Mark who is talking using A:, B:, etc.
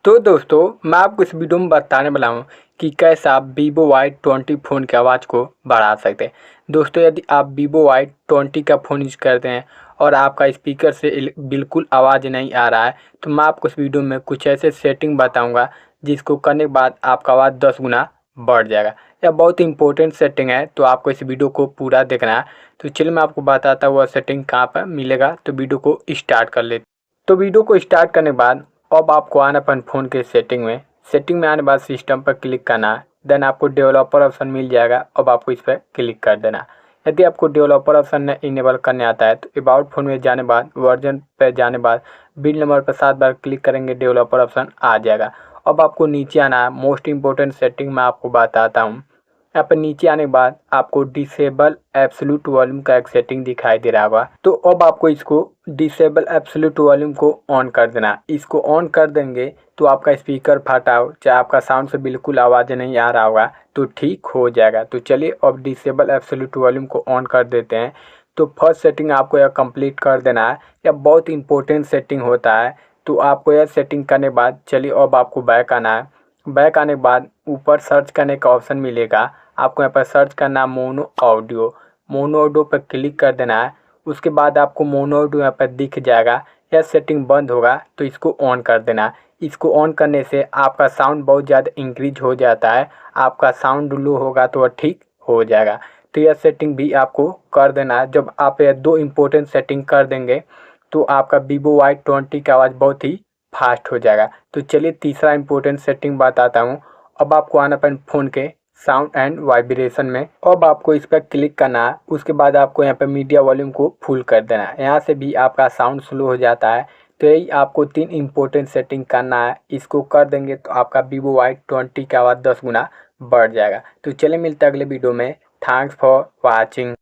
A: तो दोस्तों मैं आपको इस वीडियो में बताने वाला हूँ कि कैसे आप Vivo Y20 फ़ोन की आवाज़ को बढ़ा सकते हैं। दोस्तों यदि आप Vivo Y20 का फ़ोन यूज़ करते हैं और आपका स्पीकर से बिल्कुल आवाज़ नहीं आ रहा है, तो मैं आपको इस वीडियो में कुछ ऐसे सेटिंग बताऊँगा जिसको करने के बाद आपका आवाज़ 10 गुना बढ़ जाएगा। यह बहुत ही इंपॉर्टेंट सेटिंग है, तो आपको इस वीडियो को पूरा देखना है। तो चलिए मैं आपको बताता हूँ वह सेटिंग कहाँ पर मिलेगा। तो वीडियो को स्टार्ट कर लेते। तो वीडियो को स्टार्ट करने के बाद अब आपको आना अपन फ़ोन के सेटिंग में आने के बाद सिस्टम पर क्लिक करना है। देन आपको डेवलपर ऑप्शन मिल जाएगा। अब आपको इस पर क्लिक कर देना है। यदि आपको डेवलपर ऑप्शन इनेबल करने आता है तो अबाउट फ़ोन में जाने बाद वर्जन पर जाने बाद बिल नंबर पर 7 बार क्लिक करेंगे, डेवलपर ऑप्शन आ जाएगा। अब आपको नीचे आना है। मोस्ट इंपॉर्टेंट सेटिंग मैं आपको बताता हूँ। यहाँ पर नीचे आने के बाद आपको डिसेबल एब्सोल्यूट वॉल्यूम का एक सेटिंग दिखाई दे रहा होगा। तो अब आपको इसको डिसेबल एब्सोल्यूट वॉल्यूम को ऑन कर देना। इसको ऑन कर देंगे तो आपका स्पीकर फटा हो, चाहे आपका साउंड से बिल्कुल आवाज़ नहीं आ रहा होगा, तो ठीक हो जाएगा। तो चलिए अब डिसेबल एब्सोल्यूट वॉल्यूम को ऑन कर देते हैं। तो फर्स्ट सेटिंग आपको यह कंप्लीट कर देना है। यह बहुत इंपॉर्टेंट सेटिंग होता है। तो आपको यह सेटिंग करने के बाद चलिए अब आपको बैक आना है। बैक आने के बाद ऊपर सर्च करने का ऑप्शन मिलेगा। आपको यहाँ पर सर्च करना है मोनो ऑडियो पर क्लिक कर देना है। उसके बाद आपको मोनो ऑडियो यहाँ पर दिख जाएगा। यह सेटिंग बंद होगा तो इसको ऑन कर देना है। इसको ऑन करने से आपका साउंड बहुत ज़्यादा इंक्रीज हो जाता है। आपका साउंड लो होगा तो वह ठीक हो जाएगा। तो यह सेटिंग भी आपको कर देना है। जब आप यह दो इम्पोर्टेंट सेटिंग कर देंगे तो आपका Vivo Y20 की आवाज़ बहुत ही फास्ट हो जाएगा। तो चलिए तीसरा इम्पोर्टेंट सेटिंग बताता हूँ। अब आपको आना अपन फ़ोन के साउंड एंड वाइब्रेशन में। अब आपको इस पर क्लिक करना है। उसके बाद आपको यहाँ पर मीडिया वॉल्यूम को फुल कर देना है। यहाँ से भी आपका साउंड स्लो हो जाता है। तो यही आपको 3 इम्पोर्टेंट सेटिंग करना है। इसको कर देंगे तो आपका Vivo Y20 की आवाज़ 10 गुना बढ़ जाएगा। तो चलिए मिलते हैं अगले वीडियो में। Thanks for watching.